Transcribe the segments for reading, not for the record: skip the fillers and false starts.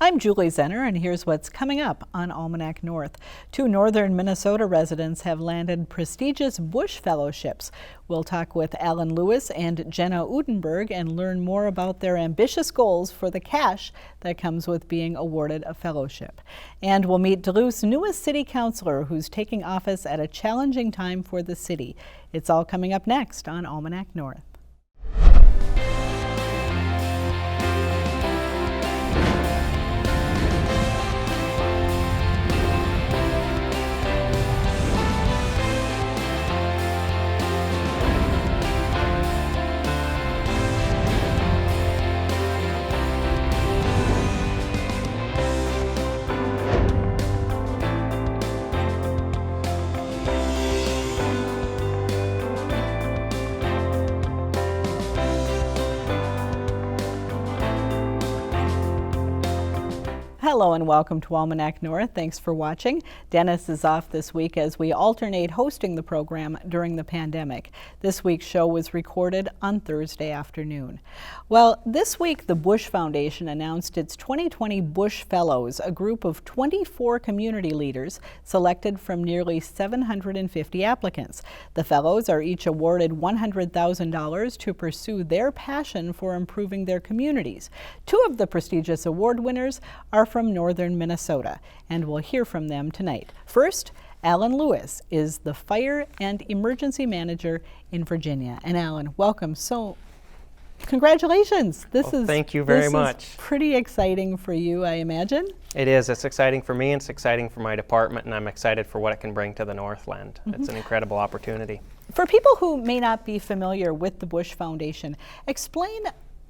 I'm Julie Zenner, and here's what's coming up on Almanac North. 2 northern Minnesota residents have landed prestigious Bush Fellowships. We'll talk with Alan Lewis and Jenna Udenberg and learn more about their ambitious goals for the cash that comes with being awarded a fellowship. And we'll meet Duluth's newest city councilor, who's taking office at a challenging time for the city. It's all coming up next on Almanac North. Hello and welcome to Almanac North. Thanks for watching. Dennis is off this week as we alternate hosting the program during the pandemic. This week's show was recorded on Thursday afternoon. Well, this week the Bush Foundation announced its 2020 Bush Fellows, a group of 24 community leaders selected from nearly 750 applicants. The fellows are each awarded $100,000 to pursue their passion for improving their communities. 2 of the prestigious award winners are from northern Minnesota, and we'll hear from them tonight. First, Alan Lewis is the Fire and Emergency Manager in Virginia. And Alan, welcome. So, congratulations. Thank you very much. This is pretty exciting for you, I imagine. It is. It's exciting for me, and it's exciting for my department, and I'm excited for what it can bring to the Northland. It's an incredible opportunity. For people who may not be familiar with the Bush Foundation, explain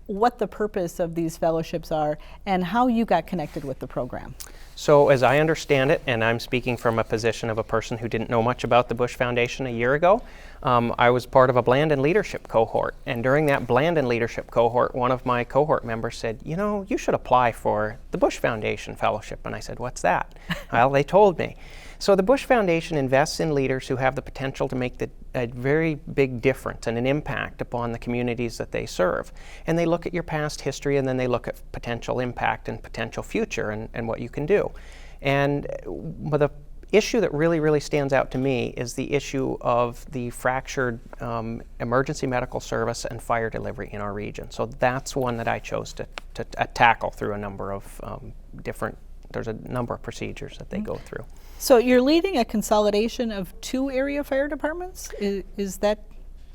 what the purpose of these fellowships are and how you got connected with the program. So as I understand it, and I'm speaking from a position of a person who didn't know much about the Bush Foundation a year ago, I was part of a Blandin leadership cohort. And during that Blandin leadership cohort, one of my cohort members said, you know, you should apply for the Bush Foundation Fellowship. And I said, what's that? Well, they told me. So the Bush Foundation invests in leaders who have the potential to make a very big difference and an impact upon the communities that they serve. And they look at your past history, and then they look at potential impact and potential future and what you can do. And the issue that really stands out to me is the issue of the fractured emergency medical service and fire delivery in our region. So that's one that I chose to tackle through a number of there's a number of procedures that they go through. So you're leading a consolidation of 2 area fire departments? Is that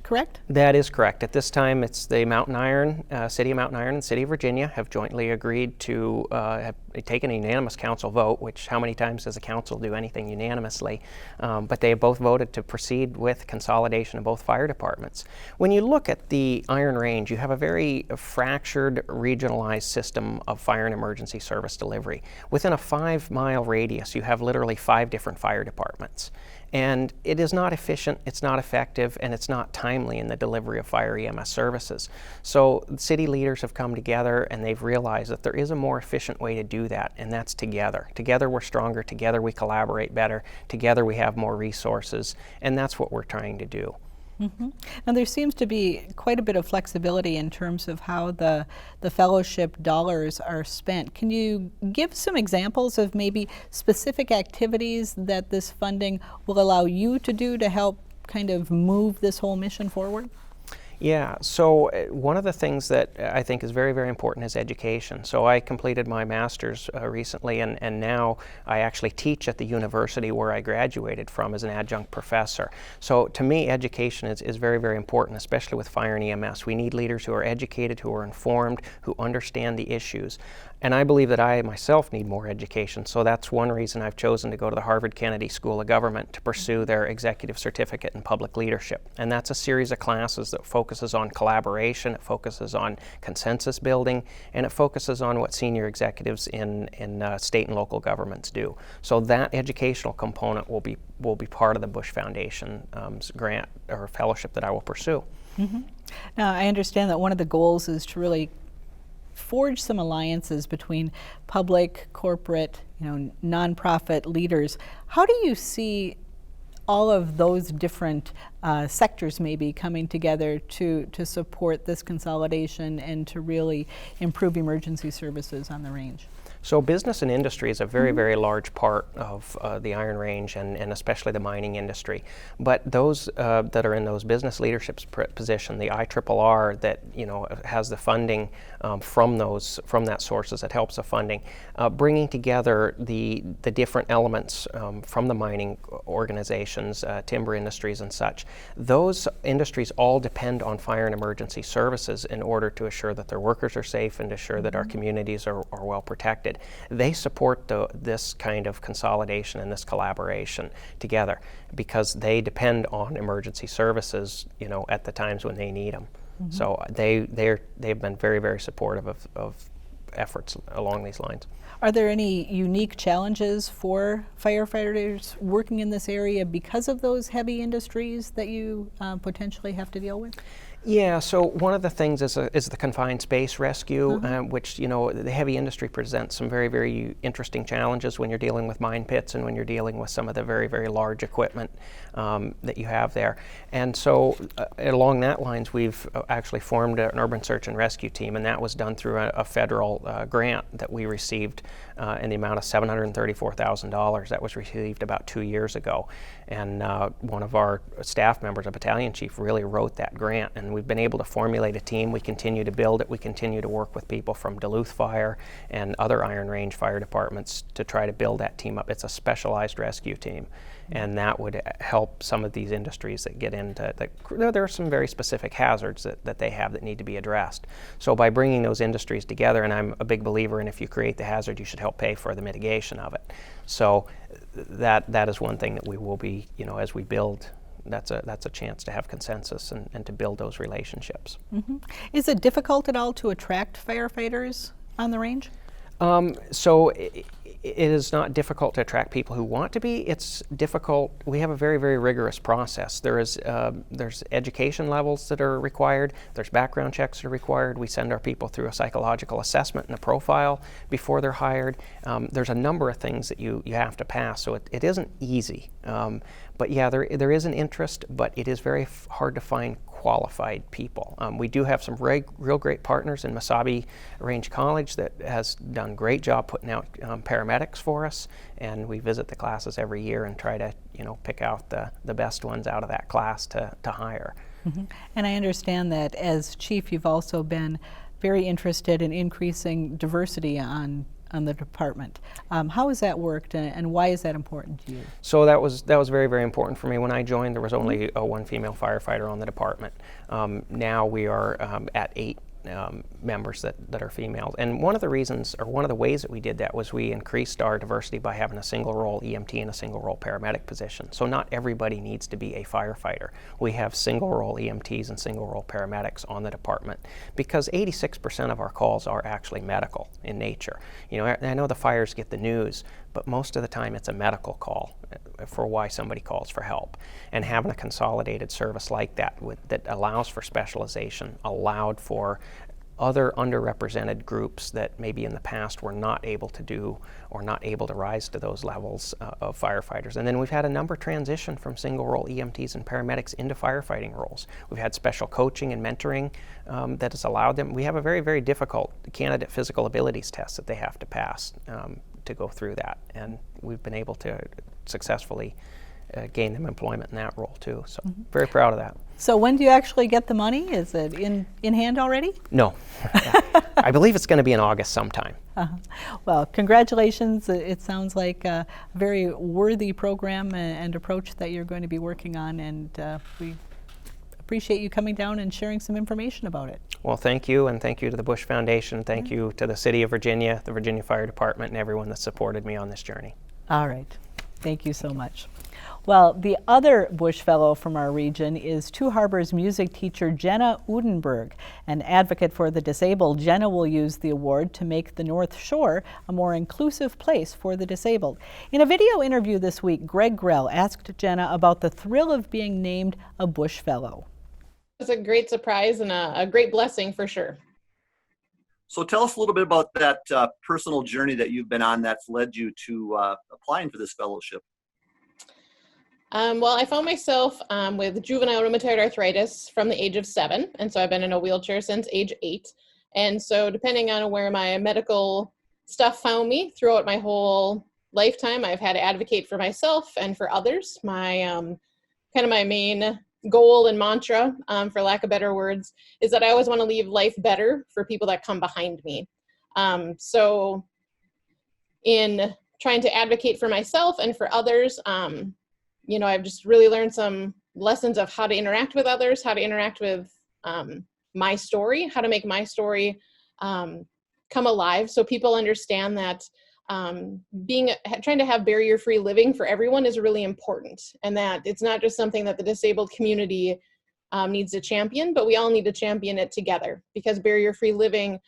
correct? That is correct. At this time, it's the Mountain Iron, City of Mountain Iron and City of Virginia have jointly agreed to have taken a unanimous council vote, which how many times does a council do anything unanimously? But they have both voted to proceed with consolidation of both fire departments. When you look at the Iron Range, you have a very fractured, regionalized system of fire and emergency service delivery. Within a 5-mile radius, you have literally 5 different fire departments. And it is not efficient, it's not effective, and it's not timely in the delivery of fire EMS services. So city leaders have come together and they've realized that there is a more efficient way to do that, and that's together. Together we're stronger, together we collaborate better, together we have more resources, and that's what we're trying to do. Now there seems to be quite a bit of flexibility in terms of how the fellowship dollars are spent. Can you give some examples of maybe specific activities that this funding will allow you to do to help kind of move this whole mission forward? Yeah, so one of the things that I think is very important is education. So I completed my master's recently, and now I actually teach at the university where I graduated from as an adjunct professor. So to me, education is very important, especially with fire and EMS. We need leaders who are educated, who are informed, who understand the issues. And I believe that I myself need more education, so that's one reason I've chosen to go to the Harvard Kennedy School of Government to pursue their Executive Certificate in Public Leadership. And that's a series of classes that focuses on collaboration, it focuses on consensus building, and it focuses on what senior executives in state and local governments do. So that educational component will be part of the Bush Foundation's grant or fellowship that I will pursue. Now, I understand that one of the goals is to really forge some alliances between public, corporate, nonprofit leaders. How do you see all of those different sectors maybe coming together to support this consolidation and to really improve emergency services on the range? So business and industry is a very, very large part of the Iron Range and especially the mining industry. But those that are in those business leadership position, the IRRR that has the funding from that sources that helps the funding, bringing together the different elements from the mining organizations, timber industries and such. Those industries all depend on fire and emergency services in order to assure that their workers are safe and to assure that our communities are well protected. They support this kind of consolidation and this collaboration together because they depend on emergency services, at the times when they need them. So they've been very, very supportive of efforts along these lines. Are there any unique challenges for firefighters working in this area because of those heavy industries that you potentially have to deal with? Yeah, so one of the things is the confined space rescue, which, the heavy industry presents some very, very interesting challenges when you're dealing with mine pits and when you're dealing with some of the very, very large equipment that you have there. And so along that lines, we've actually formed an urban search and rescue team, and that was done through a federal grant that we received in the amount of $734,000 that was received about 2 years ago. And one of our staff members, a battalion chief, really wrote that grant, and we've been able to formulate a team. We continue to build it. We continue to work with people from Duluth Fire and other Iron Range fire departments to try to build that team up. It's a specialized rescue team, and that would help some of these industries that get into there are some very specific hazards that they have that need to be addressed. So by bringing those industries together, and I'm a big believer in if you create the hazard, you should help pay for the mitigation of it. So that is one thing that we will be, as we build, that's a chance to have consensus and to build those relationships. Is it difficult at all to attract firefighters on the range? So it is not difficult to attract people who want to be. It's difficult. We have a very, very rigorous process. There's education levels that are required. There's background checks that are required. We send our people through a psychological assessment and a profile before they're hired. There's a number of things that you have to pass. So it isn't easy. But yeah, there is an interest, but it is very hard to find qualified people. We do have some real great partners in Mesabi Range College that has done a great job putting out paramedics for us, and we visit the classes every year and try to pick out the best ones out of that class to hire. And I understand that as chief, you've also been very interested in increasing diversity on the department. How has that worked, and why is that important to you? So that was very, very important for me. When I joined, there was only one female firefighter on the department. Now we are at 8 members that are females. And one of the reasons, or one of the ways that we did that was we increased our diversity by having a single role EMT and a single role paramedic position. So not everybody needs to be a firefighter. We have single role EMTs and single role paramedics on the department because 86% of our calls are actually medical in nature. I know the fires get the news, but most of the time it's a medical call for why somebody calls for help. And having a consolidated service like that that allows for specialization, allowed for other underrepresented groups that maybe in the past were not able to do or not able to rise to those levels of firefighters. And then we've had a number transition from single role EMTs and paramedics into firefighting roles. We've had special coaching and mentoring that has allowed them. We have a very, very difficult candidate physical abilities test that they have to pass to go through that. And we've been able to successfully gain them employment in that role too. So very proud of that. So when do you actually get the money? Is it in hand already? No. I believe it's going to be in August sometime. Well, congratulations. It sounds like a very worthy program and approach that you're going to be working on, and we appreciate you coming down and sharing some information about it. Well, thank you, and thank you to the Bush Foundation. Thank you to the City of Virginia, the Virginia Fire Department, and everyone that supported me on this journey. All right. Thank you so much. Well, the other Bush Fellow from our region is Two Harbors music teacher Jenna Udenberg. An advocate for the disabled, Jenna will use the award to make the North Shore a more inclusive place for the disabled. In a video interview this week, Greg Grell asked Jenna about the thrill of being named a Bush Fellow. It's a great surprise and a great blessing for sure. So tell us a little bit about that personal journey that you've been on that's led you to applying for this fellowship. Well, I found myself with juvenile rheumatoid arthritis from the age of 7. And so I've been in a wheelchair since age 8. And so depending on where my medical stuff found me throughout my whole lifetime, I've had to advocate for myself and for others. My kind of my main goal and mantra, for lack of better words, is that I always want to leave life better for people that come behind me. So in trying to advocate for myself and for others, I've just really learned some lessons of how to interact with others, how to interact with my story, how to make my story come alive so people understand that trying to have barrier-free living for everyone is really important, and that it's not just something that the disabled community needs to champion, but we all need to champion it together, because barrier-free living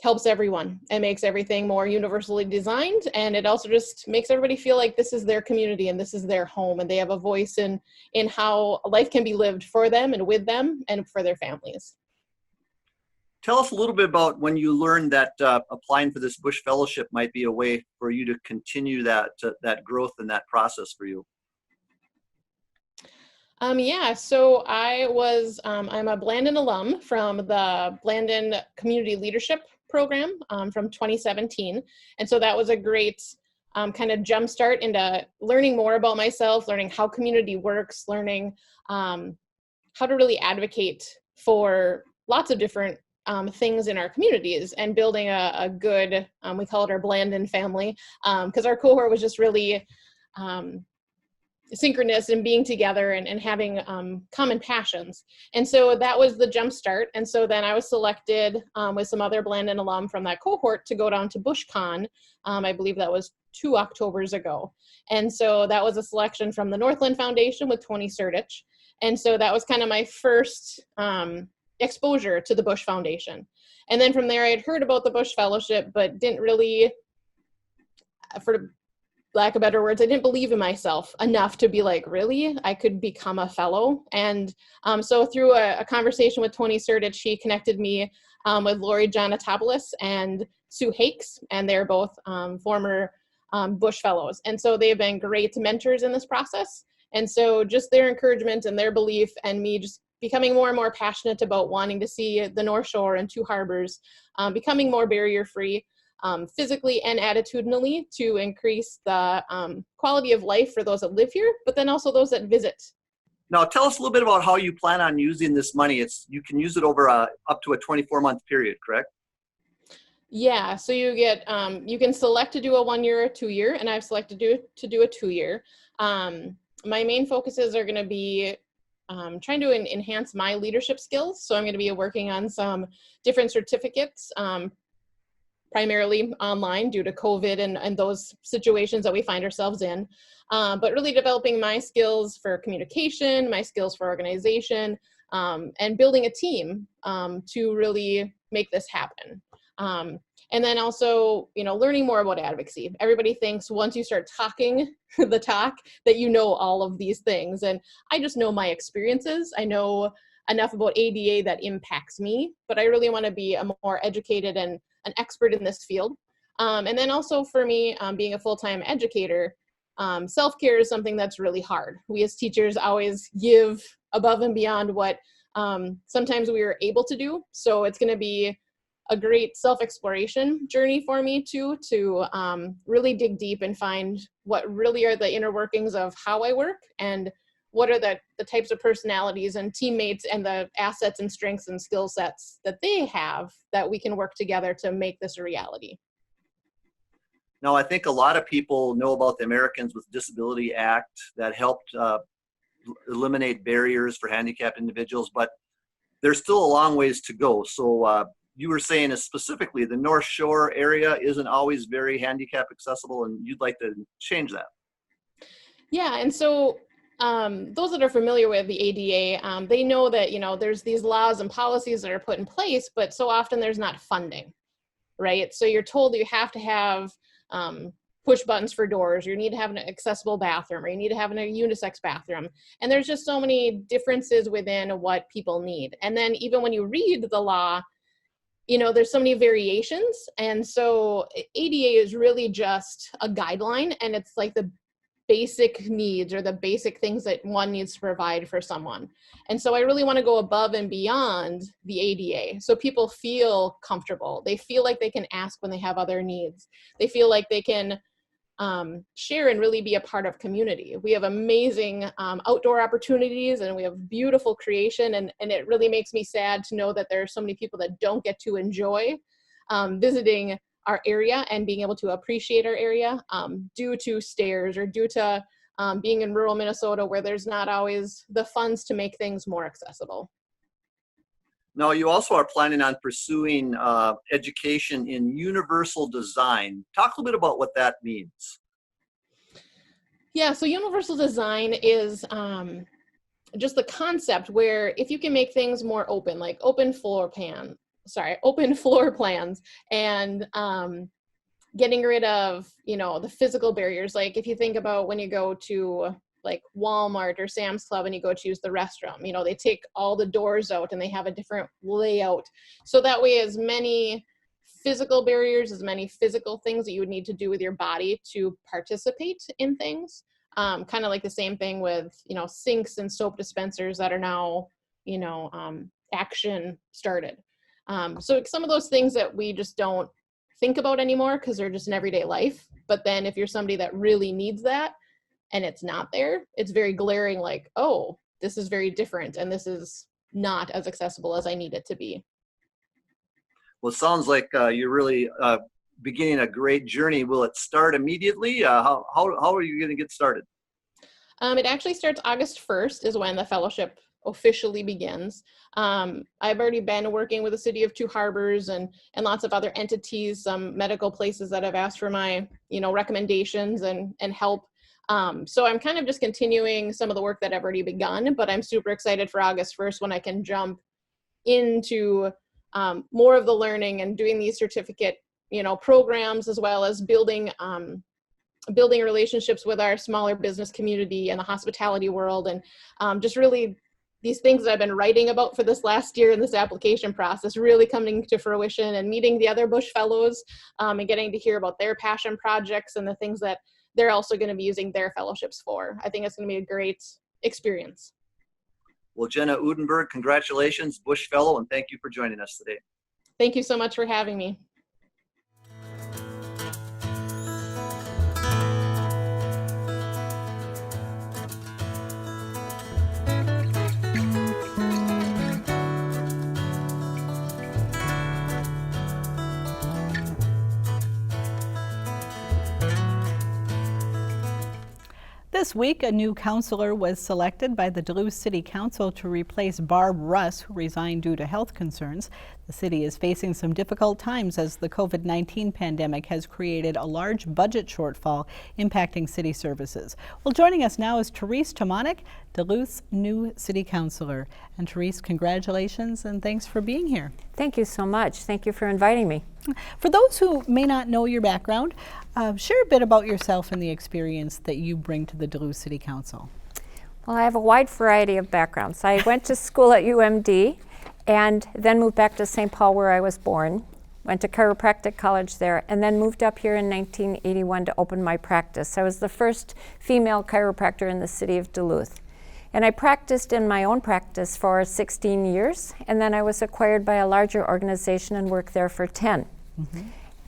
helps everyone and makes everything more universally designed. And it also just makes everybody feel like this is their community and this is their home, and they have a voice in how life can be lived for them and with them and for their families. Tell us a little bit about when you learned that applying for this Bush Fellowship might be a way for you to continue that growth and that process for you. So I'm a Blandon alum from the Blandon Community Leadership Program from 2017. And so that was a great kind of jumpstart into learning more about myself, learning how community works, learning how to really advocate for lots of different things in our communities, and building a good, we call it our Blandon family, because our cohort was just really synchronous and being together and having common passions. And so that was the jump start. And so then I was selected with some other Blandon alum from that cohort to go down to BushCon. I believe that was 2 Octobers ago. And so that was a selection from the Northland Foundation with Tony Surdich. And so that was kind of my first exposure to the Bush Foundation. And then from there I had heard about the Bush Fellowship, but didn't really, for lack of better words, I didn't believe in myself enough to be like, really, I could become a fellow. And so through a conversation with Tony Surdich, he connected me with Lori Janatopoulos and Sue Hakes, and they're both former Bush Fellows. And so they've been great mentors in this process. And so just their encouragement and their belief, and me just becoming more and more passionate about wanting to see the North Shore and Two Harbors becoming more barrier-free, physically and attitudinally, to increase the quality of life for those that live here, but then also those that visit. Now, tell us a little bit about how you plan on using this money. You can use it over up to a 24-month period, correct? Yeah, so you get, you can select to do a 1 year or 2 year, and I've selected to do a 2 year. My main focuses are going to be trying to enhance my leadership skills. So I'm going to be working on some different certificates, primarily online due to COVID and those situations that we find ourselves in, but really developing my skills for communication, my skills for organization, and building a team to really make this happen. And then also, learning more about advocacy. Everybody thinks once you start talking the talk that you know all of these things. And I just know my experiences. I know enough about ADA that impacts me, but I really want to be a more educated and an expert in this field. And then also for me, being a full-time educator, self-care is something that's really hard. We as teachers always give above and beyond what sometimes we are able to do. So it's going to be a great self-exploration journey for me too, to really dig deep and find what really are the inner workings of how I work, and what are the types of personalities and teammates and the assets and strengths and skill sets that they have that we can work together to make this a reality. Now, I think a lot of people know about the Americans with Disability Act that helped eliminate barriers for handicapped individuals, but there's still a long ways to go. So you were saying specifically the North Shore area isn't always very handicap accessible, and you'd like to change that. Yeah, and so those that are familiar with the ADA, they know that, there's these laws and policies that are put in place, but so often there's not funding, right? So you're told you have to have push buttons for doors, you need to have an accessible bathroom, or you need to have a unisex bathroom. And there's just so many differences within what people need. And then even when you read the law, there's so many variations. And so ADA is really just a guideline, and it's like the basic needs or the basic things that one needs to provide for someone. And so I really want to go above and beyond the ADA. So people feel comfortable. They feel like they can ask when they have other needs. They feel like they can share and really be a part of community. We have amazing outdoor opportunities, and we have beautiful creation. And it really makes me sad to know that there are so many people that don't get to enjoy visiting our area and being able to appreciate our area due to stairs or due to being in rural Minnesota, where there's not always the funds to make things more accessible. Now, you also are planning on pursuing education in universal design. Talk a little bit about what that means. Yeah, so universal design is just the concept where if you can make things more open, like open floor plans, and getting rid of, the physical barriers. Like if you think about when you go to like Walmart or Sam's Club and you go to use the restroom, they take all the doors out and they have a different layout. So that way, as many physical barriers, as many physical things that you would need to do with your body to participate in things. Kind of like the same thing with, sinks and soap dispensers that are now, action started. So some of those things that we just don't think about anymore because they're just in everyday life. But then if you're somebody that really needs that, and it's not there, it's very glaring, like, oh, this is very different and this is not as accessible as I need it to be. Well, it sounds like you're really beginning a great journey. Will it start immediately? How are you going to get started? It actually starts August 1st is when the fellowship officially begins. I've already been working with the city of Two Harbors and lots of other entities, some medical places that have asked for my, recommendations and help. So I'm kind of just continuing some of the work that I've already begun, but I'm super excited for August 1st when I can jump into more of the learning and doing these certificate, programs, as well as building relationships with our smaller business community and the hospitality world, and just really these things that I've been writing about for this last year in this application process really coming to fruition, and meeting the other Bush Fellows and getting to hear about their passion projects and the things that they're also going to be using their fellowships for. I think it's going to be a great experience. Well, Jenna Udenberg, congratulations, Bush Fellow, and thank you for joining us today. Thank you so much for having me. This week, a new councilor was selected by the Duluth City Council to replace Barb Russ, who resigned due to health concerns. The city is facing some difficult times as the COVID-19 pandemic has created a large budget shortfall impacting city services. Well, joining us now is Terese Tomanek, Duluth's new city councilor. And Terese, congratulations and thanks for being here. Thank you so much. Thank you for inviting me. For those who may not know your background, share a bit about yourself and the experience that you bring to the Duluth City Council. Well, I have a wide variety of backgrounds. I went to school at UMD and then moved back to St. Paul where I was born, went to chiropractic college there, and then moved up here in 1981 to open my practice. I was the first female chiropractor in the city of Duluth. And I practiced in my own practice for 16 years, and then I was acquired by a larger organization and worked there for 10. Mm-hmm.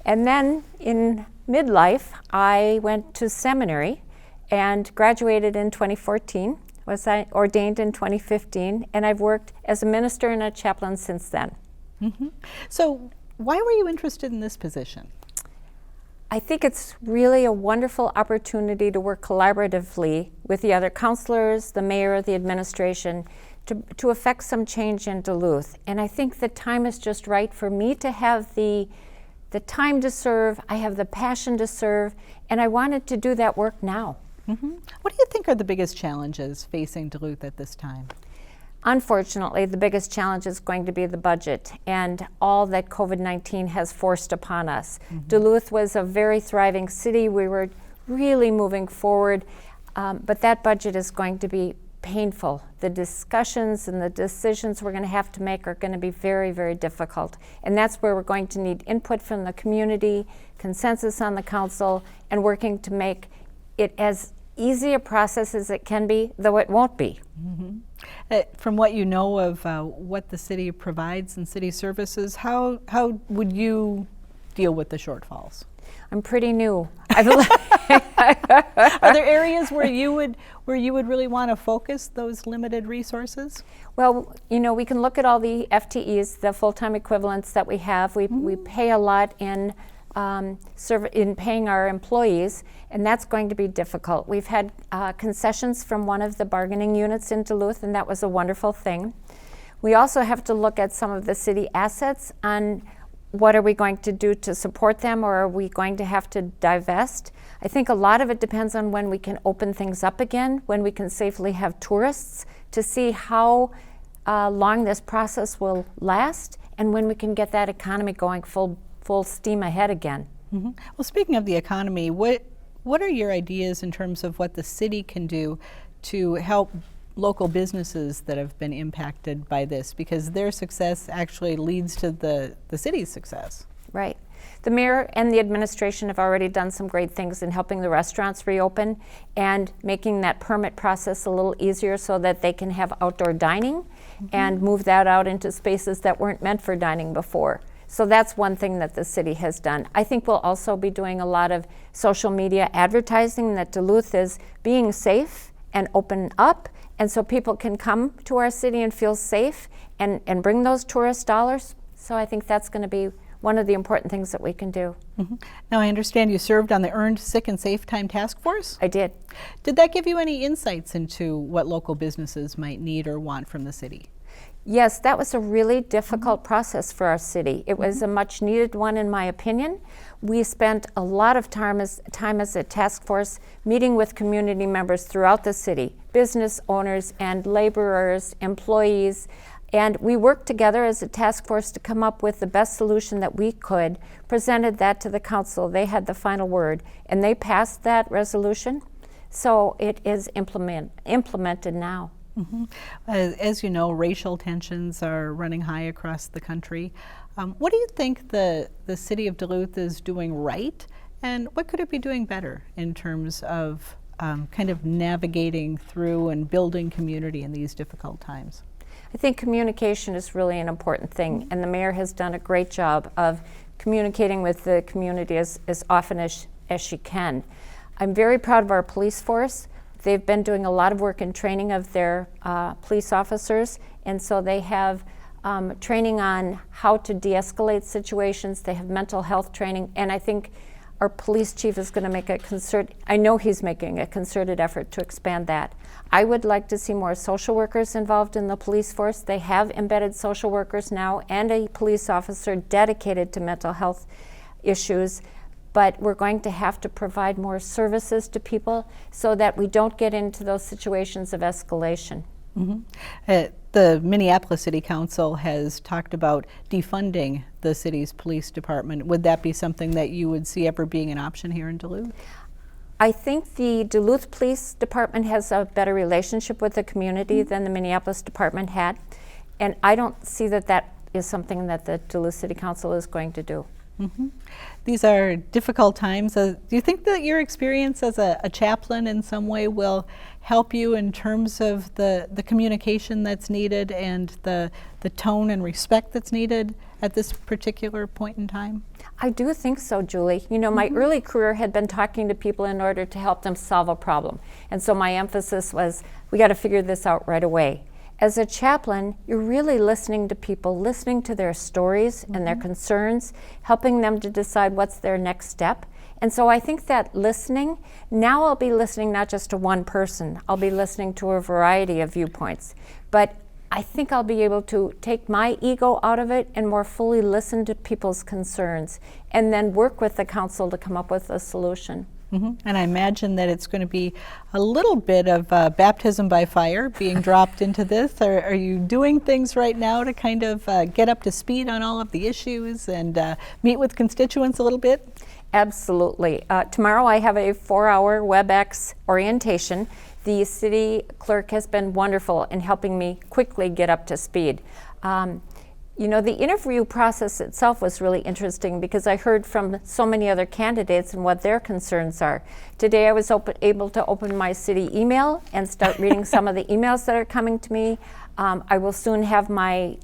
And then in midlife, I went to seminary and graduated in 2014, was ordained in 2015, and I've worked as a minister and a chaplain since then. Mm-hmm. So why were you interested in this position? I think it's really a wonderful opportunity to work collaboratively with the other councilors, the mayor, the administration, to affect some change in Duluth. And I think the time is just right for me to have the time to serve. I have the passion to serve, and I wanted to do that work now. Mm-hmm. What do you think are the biggest challenges facing Duluth at this time? Unfortunately, the biggest challenge is going to be the budget and all that COVID-19 has forced upon us. Mm-hmm. Duluth was a very thriving city. We were really moving forward, but that budget is going to be painful. The discussions and the decisions we're going to have to make are going to be very, very difficult. And that's where we're going to need input from the community, consensus on the council, and working to make it as easy a process as it can be, though it won't be. From what you know of what the city provides and city services, how would you deal with the shortfalls? I'm pretty new. Are there areas where you would really want to focus those limited resources? Well, you know, we can look at all the FTEs, the full-time equivalents that we have. We pay a lot in paying our employees, and that's going to be difficult. We've had concessions from one of the bargaining units in Duluth, and that was a wonderful thing. We also have to look at some of the city assets on what are we going to do to support them, or are we going to have to divest? I think a lot of it depends on when we can open things up again, when we can safely have tourists, to see how long this process will last, and when we can get that economy going full steam ahead again. Well, speaking of the economy, what are your ideas in terms of what the city can do to help local businesses that have been impacted by this, because their success actually leads to the city's success? Right. The mayor and the administration have already done some great things in helping the restaurants reopen and making that permit process a little easier so that they can have outdoor dining and move that out into spaces that weren't meant for dining before. So that's one thing that the city has done. I think we'll also be doing a lot of social media advertising that Duluth is being safe and open up, and so people can come to our city and feel safe and bring those tourist dollars. So I think that's going to be one of the important things that we can do. Now, I understand you served on the Earned Sick and Safe Time Task Force? I did. Did that give you any insights into what local businesses might need or want from the city? Yes, that was a really difficult process for our city. It was a much needed one, in my opinion. We spent a lot of time as a task force meeting with community members throughout the city, business owners and laborers, employees, and we worked together as a task force to come up with the best solution that we could, presented that to the council. They had the final word, and they passed that resolution, so it is implemented now. As you know, racial tensions are running high across the country. What do you think the city of Duluth is doing right, and what could it be doing better in terms of kind of navigating through and building community in these difficult times? I think communication is really an important thing, and the mayor has done a great job of communicating with the community as often as she can. I'm very proud of our police force. They've been doing a lot of work in training of their police officers, and so they have training on how to de-escalate situations. They have mental health training, and I think our police chief is going to make I know he's making a concerted effort to expand that. I would like to see more social workers involved in the police force. They have embedded social workers now and a police officer dedicated to mental health issues. But we're going to have to provide more services to people so that we don't get into those situations of escalation. The Minneapolis City Council has talked about defunding the city's police department. Would that be something that you would see ever being an option here in Duluth? I think the Duluth Police Department has a better relationship with the community than the Minneapolis Department had, and I don't see that that is something that the Duluth City Council is going to do. These are difficult times. Do you think that your experience as a chaplain in some way will help you in terms of the communication that's needed and the tone and respect that's needed at this particular point in time? I do think so, Julie. You know, my early career had been talking to people in order to help them solve a problem. And so my emphasis was, we got to figure this out right away. As a chaplain, you're really listening to people, listening to their stories and their concerns, helping them to decide what's their next step. And so I think that listening, now I'll be listening not just to one person, I'll be listening to a variety of viewpoints. But I think I'll be able to take my ego out of it and more fully listen to people's concerns and then work with the council to come up with a solution. And I imagine that it's going to be a little bit of baptism by fire being dropped into this. Are you doing things right now to kind of get up to speed on all of the issues and meet with constituents a little bit? Absolutely. Tomorrow I have a 4-hour WebEx orientation. The city clerk has been wonderful in helping me quickly get up to speed. You know, the interview process itself was really interesting because I heard from so many other candidates and what their concerns are. Today I was able to open my city email and start reading some of the emails that are coming to me. I will soon have my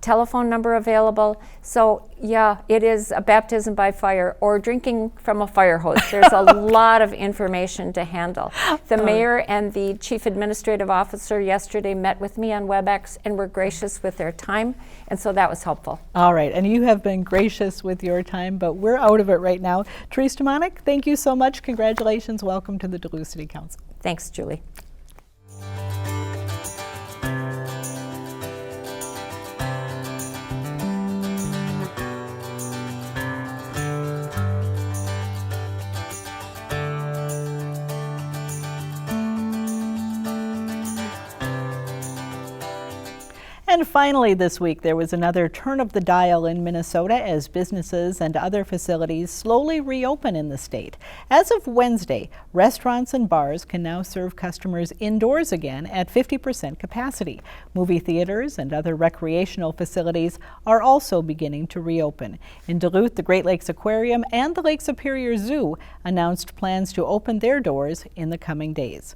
telephone number available. So yeah, it is a baptism by fire or drinking from a fire hose. There's a lot of information to handle. The mayor and the chief administrative officer yesterday met with me on WebEx and were gracious with their time, and so that was helpful. All right, and you have been gracious with your time, but we're out of it right now. Terese Tomanek, thank you so much. Congratulations. Welcome to the Duluth City Council. Thanks, Julie. And finally this week, there was another turn of the dial in Minnesota as businesses and other facilities slowly reopen in the state. As of Wednesday, restaurants and bars can now serve customers indoors again at 50% capacity. Movie theaters and other recreational facilities are also beginning to reopen. In Duluth, the Great Lakes Aquarium and the Lake Superior Zoo announced plans to open their doors in the coming days.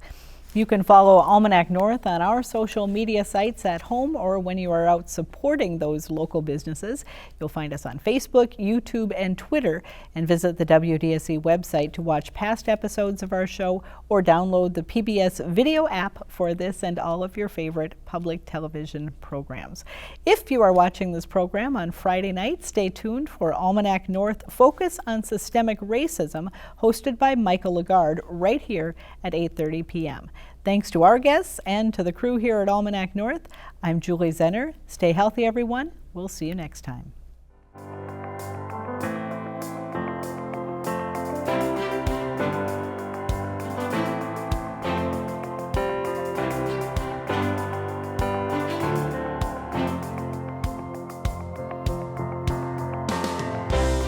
You can follow Almanac North on our social media sites at home or when you are out supporting those local businesses. You'll find us on Facebook, YouTube, and Twitter, and visit the WDSE website to watch past episodes of our show or download the PBS video app for this and all of your favorite public television programs. If you are watching this program on Friday night, stay tuned for Almanac North Focus on Systemic Racism, hosted by Michael Lagarde, right here at 8:30 p.m. Thanks to our guests and to the crew here at Almanac North, I'm Julie Zenner. Stay healthy, everyone. We'll see you next time.